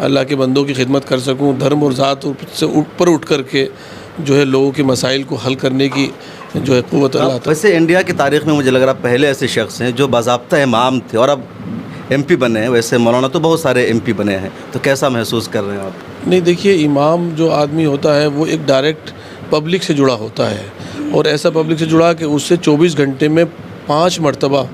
अल्लाह के बंदों की खिदमत कर सकूं, धर्म और ज़ात से ऊपर उठ कर के जो है लोगों के मसाइल को हल करने की जो है क़ुव्वत अल्लाह ताला। वैसे इंडिया की तारीख में मुझे लग रहा है पहले ऐसे शख्स हैं जो बाज़ाब्ता इमाम थे और अब एमपी बने हैं। वैसे मौलाना तो बहुत सारे एमपी बने हैं, तो कैसा महसूस कर रहे हैं आप? नहीं देखिए, इमाम जो आदमी होता है वो एक डायरेक्ट पब्लिक से जुड़ा होता है, और ऐसा पब्लिक से जुड़ा कि उससे 24 घंटे में 5 मरतबा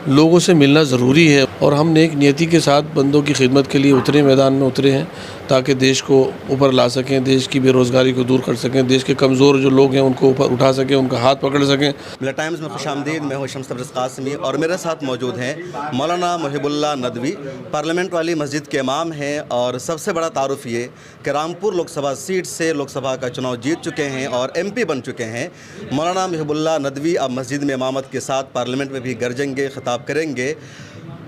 लोगों से मिलना ज़रूरी है। और हम नेक नियति के साथ बंदों की खिदमत के लिए उतरे, मैदान में उतरे हैं, ताकि देश को ऊपर ला सकें, देश की बेरोज़गारी को दूर कर सकें, देश के कमज़ोर जो लोग हैं उनको ऊपर उठा सकें, उनका हाथ पकड़ सकें। मिला टाइम्स में खुशामदीद। मैं हूं शम्स तबरेज़ कासमी और मेरे साथ मौजूद हैं मौलाना मुहिबुल्लाह नदवी, पार्लियामेंट वाली मस्जिद के इमाम हैं। और सबसे बड़ा तारुफ ये कि रामपुर लोकसभा सीट से लोकसभा का चुनाव जीत चुके हैं और एमपी बन चुके हैं। मौलाना मुहिबुल्लाह नदवी अब मस्जिद में इमामत के साथ पार्लियामेंट में भी गरजेंगे, खिताब करेंगे।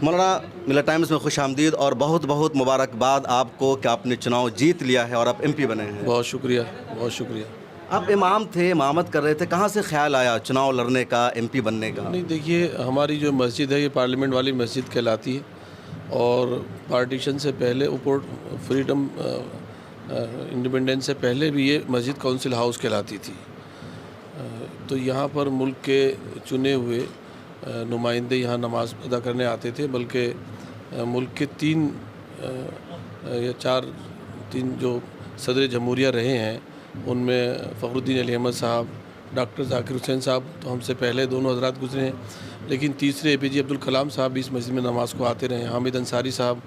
मौलाना, मिला टाइम्स में खुशामदीद और बहुत बहुत मुबारकबाद आपको कि आपने चुनाव जीत लिया है और आप एमपी बने हैं। बहुत शुक्रिया, बहुत शुक्रिया। आप इमाम थे, इमामत कर रहे थे, कहाँ से ख्याल आया चुनाव लड़ने का, एमपी बनने का? नहीं देखिए, हमारी जो मस्जिद है ये पार्लियामेंट वाली मस्जिद कहलाती है, और पार्टीशन से पहले ऊपर फ्रीडम इंडिपेंडेंस से पहले भी ये मस्जिद काउंसिल हाउस कहलाती थी। तो यहाँ पर मुल्क के चुने हुए नुमाइंदे यहाँ नमाज़ अदा करने आते थे, बल्कि मुल्क के 3 या 4 जो सदर जमहूरिया रहे हैं उनमें फ़खरुद्दीन अली अहमद साहब, डॉक्टर ज़ाकिर हुसैन साहब तो हमसे पहले दोनों हज़रात गुजरे हैं, लेकिन तीसरे APJ अब्दुल कलाम साहब भी इस मस्जिद में नमाज़ को आते रहे। हामिद अंसारी साहब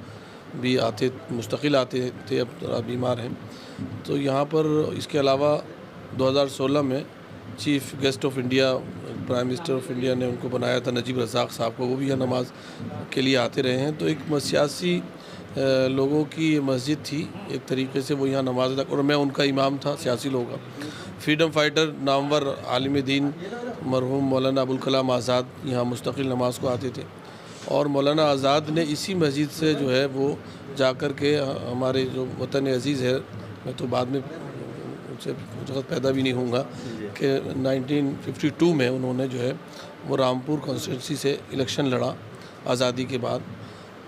भी आते, मुस्तकिल आते थे, अब थोड़ा बीमार हैं। तो यहाँ पर इसके अलावा 2016 में chief guest of India, prime minister of India ने उनको बनाया था, नजीब रज़ाक साहब को, वो भी यहाँ नमाज के लिए आते रहे हैं। तो एक सियासी लोगों की मस्जिद थी एक तरीके से, वो यहाँ नमाज अदा, और मैं उनका इमाम था सियासी लोगों का। फ्रीडम फाइटर नामवर आलिम दीन मरहूम मौलाना अबुल कलाम आज़ाद यहाँ मुस्तकिल नमाज को आते थे, और मौलाना आज़ाद ने इसी मस्जिद से जो है वो जा कर के हमारे जो वतन अज़ीज़ है, मैं तो बाद में उनसे वक्त पैदा भी नहीं होऊंगा, कि 1952 में उन्होंने जो है वो रामपुर कॉन्स्टिट्यूंसी से इलेक्शन लड़ा आज़ादी के बाद,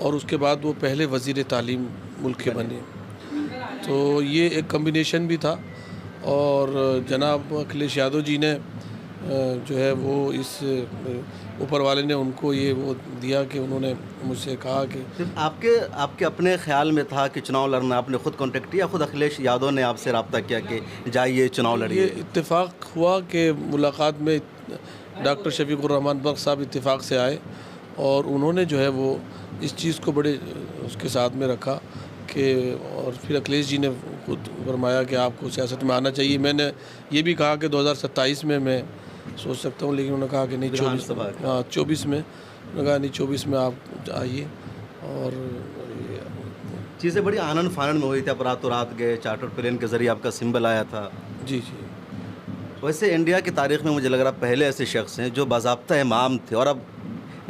और उसके बाद वो पहले वज़ीर तालीम मुल्क के बने। तो ये एक कम्बिनेशन भी था, और जनाब अखिलेश यादव जी ने जो है वो इस ऊपर वाले ने उनको ये वो दिया कि उन्होंने मुझसे कहा कि सिर्फ आपके अपने ख्याल में था कि चुनाव लड़ना, आपने ख़ुद कॉन्टेक्ट किया, ख़ुद अखिलेश यादव ने आपसे रब्ता किया कि जाइए चुनाव लड़िए? ये इत्तेफाक हुआ कि मुलाकात में डॉक्टर शफीकुर रहमान बख्श साहब इत्तेफाक से आए, और उन्होंने जो है वो इस चीज़ को बड़े उसके साथ में रखा कि, और फिर अखिलेश जी ने खुद फरमाया कि आपको सियासत में आना चाहिए। मैंने ये भी कहा कि 2027 में मैं सोच सकता हूँ, लेकिन उन्होंने कहा कि नहीं 24 में, उन्होंने कहा नहीं 24 में आप आइए। और चीज़ें बड़ी आनन फानन में हुई थी, आप रातों रात गए, चार्टर प्लेन के ज़रिए आपका सिंबल आया था। जी जी। वैसे इंडिया की तारीख में मुझे लग रहा है पहले ऐसे शख्स हैं जो बाज़ाब्ता इमाम थे और अब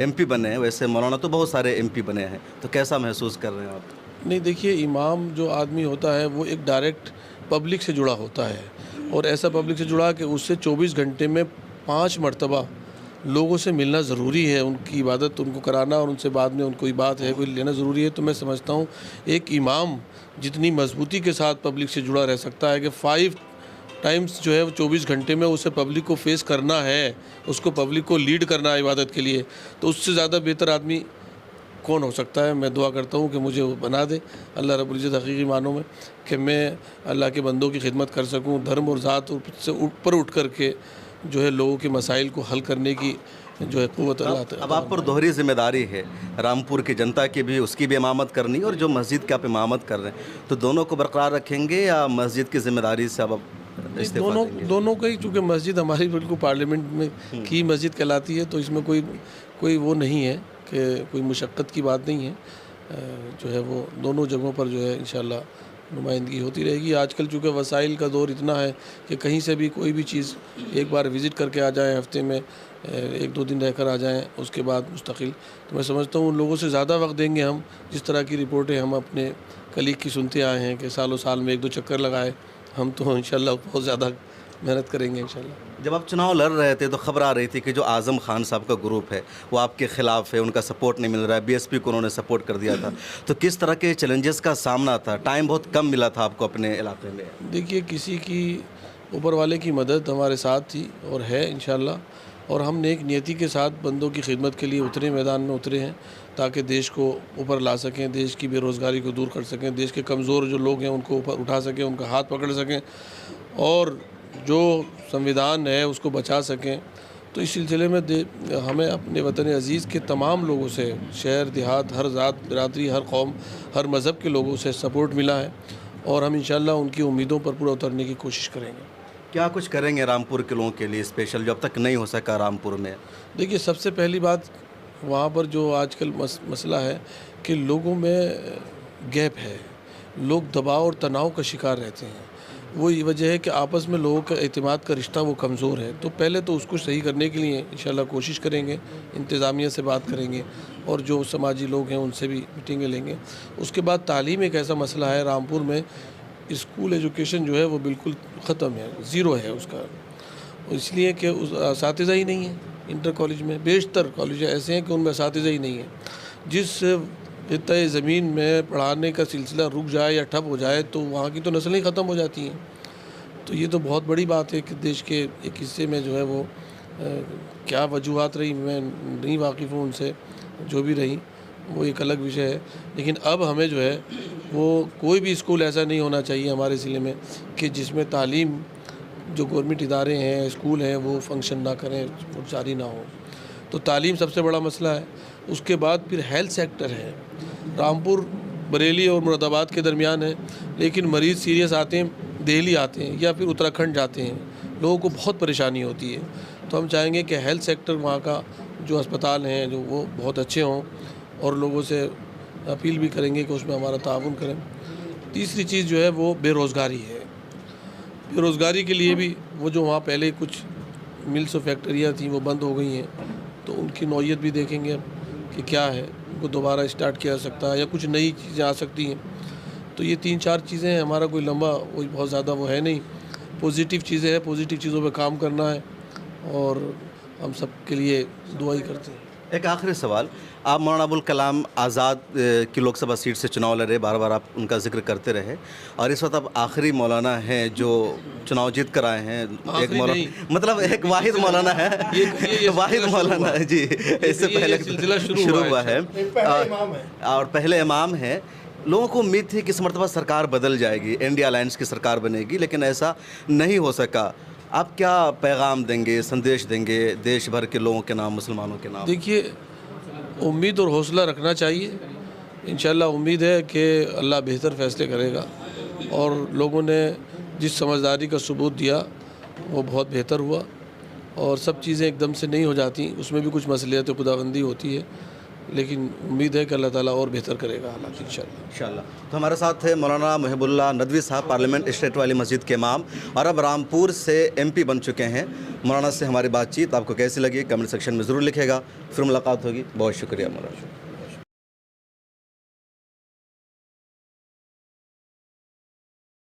एमपी बने हैं। वैसे मौलाना तो बहुत सारे एमपी बने हैं, तो कैसा महसूस कर रहे हैं आप? नहीं देखिए, इमाम जो आदमी होता है वो एक डायरेक्ट पब्लिक से जुड़ा होता है, और ऐसा पब्लिक से जुड़ा कि उससे 24 घंटे में 5 मरतबा लोगों से मिलना ज़रूरी है, उनकी इबादत उनको कराना, और उनसे बाद में उनको बात है कोई लेना ज़रूरी है। तो मैं समझता हूँ एक इमाम जितनी मजबूती के साथ पब्लिक से जुड़ा रह सकता है कि 5 टाइम्स जो है वो 24 घंटे में उसे पब्लिक को फेस करना है, उसको पब्लिक को लीड करना है इबादत के लिए, तो उससे ज़्यादा बेहतर आदमी कौन हो सकता है। मैं दुआ करता हूँ कि मुझे वो बना दे अल्लाह रब्बुल इज़्ज़त हकीकी मानों में, कि मैं अल्लाह के बंदों की खिदमत कर सकूँ, धर्म और ज़ात से ऊपर उठ कर के जो है लोगों के मसाइल को हल करने की जो है क़ुव्वत अल्लाह ताला। अब आप पर दोहरी जिम्मेदारी है, रामपुर की जनता की भी, उसकी भी इमामत करनी और जो मस्जिद की आप इमामत कर रहे हैं, तो दोनों को बरकरार रखेंगे या मस्जिद की जिम्मेदारी से अब इस्तीफा देंगे? दोनों का ही, चूँकि मस्जिद हमारी बिल्कुल पार्लियामेंट में की मस्जिद कहलाती है, तो इसमें कोई वो नहीं है कि कोई मुशक्क़त की बात नहीं है। जो है वो दोनों जगहों पर जो है इंशाअल्लाह नुमाइंदगी होती रहेगी। आजकल चूँकि वसाइल का दौर इतना है कि कहीं से भी कोई भी चीज़ एक बार विज़िट करके आ जाए, हफ्ते में 1-2 दिन रहकर आ जाएं, उसके बाद मुस्तकिल, तो मैं समझता हूँ उन लोगों से ज़्यादा वक्त देंगे हम। जिस तरह की रिपोर्टें हम अपने कलीग की सुनते आए हैं कि सालों साल में 1-2 चक्कर लगाए, हम तो इंशाअल्लाह बहुत ज़्यादा मेहनत करेंगे इंशाल्लाह। जब आप चुनाव लड़ रहे थे तो खबर आ रही थी कि जो आज़म खान साहब का ग्रुप है वो आपके खिलाफ है, उनका सपोर्ट नहीं मिल रहा है, बीएसपी को उन्होंने सपोर्ट कर दिया था। तो किस तरह के चैलेंजेस का सामना था? टाइम बहुत कम मिला था आपको अपने इलाके में। देखिए, किसी की ऊपर वाले की मदद हमारे साथ थी और है इंशाल्लाह, और हम नेक नियति के साथ बंदों की खिदमत के लिए उतरे, मैदान में उतरे हैं ताकि देश को ऊपर ला सकें, देश की बेरोज़गारी को दूर कर सकें, देश के कमज़ोर जो लोग हैं उनको ऊपर उठा सकें, उनका हाथ पकड़ सकें और जो संविधान है उसको बचा सकें। तो इस सिलसिले में हमें अपने वतन अज़ीज़ के तमाम लोगों से, शहर देहात, हर ज़ात बिरादरी, हर कौम, हर मज़हब के लोगों से सपोर्ट मिला है और हम इंशाल्लाह उनकी उम्मीदों पर पूरा उतरने की कोशिश करेंगे। क्या कुछ करेंगे रामपुर के लोगों के लिए स्पेशल जो अब तक नहीं हो सका रामपुर में? देखिए, सबसे पहली बात वहाँ पर जो आजकल मसला है कि लोगों में गैप है, लोग दबाव और तनाव का शिकार रहते हैं। वो ये वजह है कि आपस में लोगों का एतमाद का रिश्ता वो कमज़ोर है। तो पहले तो उसको सही करने के लिए इंशाल्लाह कोशिश करेंगे, इंतज़ामिया से बात करेंगे और जो समाजी लोग हैं उनसे भी मीटिंगें लेंगे। उसके बाद तालीम एक ऐसा मसला है, रामपुर में स्कूल एजुकेशन जो है वो बिल्कुल ख़त्म है, ज़ीरो है उसका, इसलिए कि उस असातिज़ा ही नहीं है। इंटर कॉलेज में बेशतर कॉलेज ऐसे हैं कि उनमें असातिज़ा ही नहीं है। जिस खित्ते ज़मीन में पढ़ाने का सिलसिला रुक जाए या ठप हो जाए तो वहाँ की तो नस्लें ही ख़त्म हो जाती हैं। तो ये तो बहुत बड़ी बात है कि देश के एक हिस्से में जो है वो क्या वजूहात रही, मैं नहीं वाकिफ़ हूँ उनसे, जो भी रही वो एक अलग विषय है। लेकिन अब हमें जो है वो कोई भी स्कूल ऐसा नहीं होना चाहिए हमारे ज़िले में कि जिसमें तालीम, जो गवर्नमेंट इदारे हैं, स्कूल हैं, वो फंक्शन ना करें, वो जारी ना हो। तो तालीम सबसे बड़ा मसला है। उसके बाद फिर हेल्थ सेक्टर है। रामपुर बरेली और मुरादाबाद के दरमियान है, लेकिन मरीज़ सीरियस आते हैं दिल्ली आते हैं या फिर उत्तराखंड जाते हैं, लोगों को बहुत परेशानी होती है। तो हम चाहेंगे कि हेल्थ सेक्टर वहाँ का जो अस्पताल हैं जो वो बहुत अच्छे हों और लोगों से अपील भी करेंगे कि उसमें हमारा ताउन करें। तीसरी चीज़ जो है वो बेरोज़गारी है। बेरोज़गारी के लिए भी वो जो वहाँ पहले कुछ मिल्स और फैक्ट्रियाँ थी वो बंद हो गई हैं, तो उनकी नौयत भी देखेंगे कि क्या है, उनको दोबारा स्टार्ट किया जा सकता है या कुछ नई चीज़ें आ सकती हैं। तो ये 3-4 चीज़ें हैं। हमारा कोई लंबा कोई बहुत ज़्यादा वो है नहीं, पॉजिटिव चीज़ें हैं, पॉजिटिव चीज़ों पे काम करना है और हम सब के लिए दुआ ही करते हैं। एक आखिरी सवाल, आप मौलाना अबुल कलाम आज़ाद की लोकसभा सीट से चुनाव लड़े, बार बार आप उनका जिक्र करते रहे और इस वक्त आप आखिरी मौलाना हैं जो चुनाव जीत कर आए हैं। एक मौलाना मतलब एक वाहिद मौलाना है, ये वाहिद मौलाना है जी, इससे पहले सिलसिला शुरू हुआ है और पहले इमाम है। लोगों को उम्मीद थी कि इस मरतबा सरकार बदल जाएगी, इंडिया अलायंस की सरकार बनेगी, लेकिन ऐसा नहीं हो सका। आप क्या पैगाम देंगे, संदेश देंगे देश भर के लोगों के नाम, मुसलमानों के नाम? देखिए, उम्मीद और हौसला रखना चाहिए। इंशाल्लाह उम्मीद है कि अल्लाह बेहतर फ़ैसले करेगा और लोगों ने जिस समझदारी का सबूत दिया वो बहुत बेहतर हुआ और सब चीज़ें एकदम से नहीं हो जाती, उसमें भी कुछ मसलियत खुदाबंदी होती है, लेकिन उम्मीद है कि अल्लाह ताला और बेहतर करेगा हालात इंशाल्लाह। तो हमारे साथ है मौलाना मुहिबुल्लाह नदवी साहब, पार्लियामेंट स्टेट वाली मस्जिद के इमाम और अब रामपुर से MP बन चुके हैं। मौलाना से हमारी बातचीत आपको कैसी लगी कमेंट सेक्शन में ज़रूर लिखेगा। फिर मुलाकात होगी। बहुत शुक्रिया मौलाना।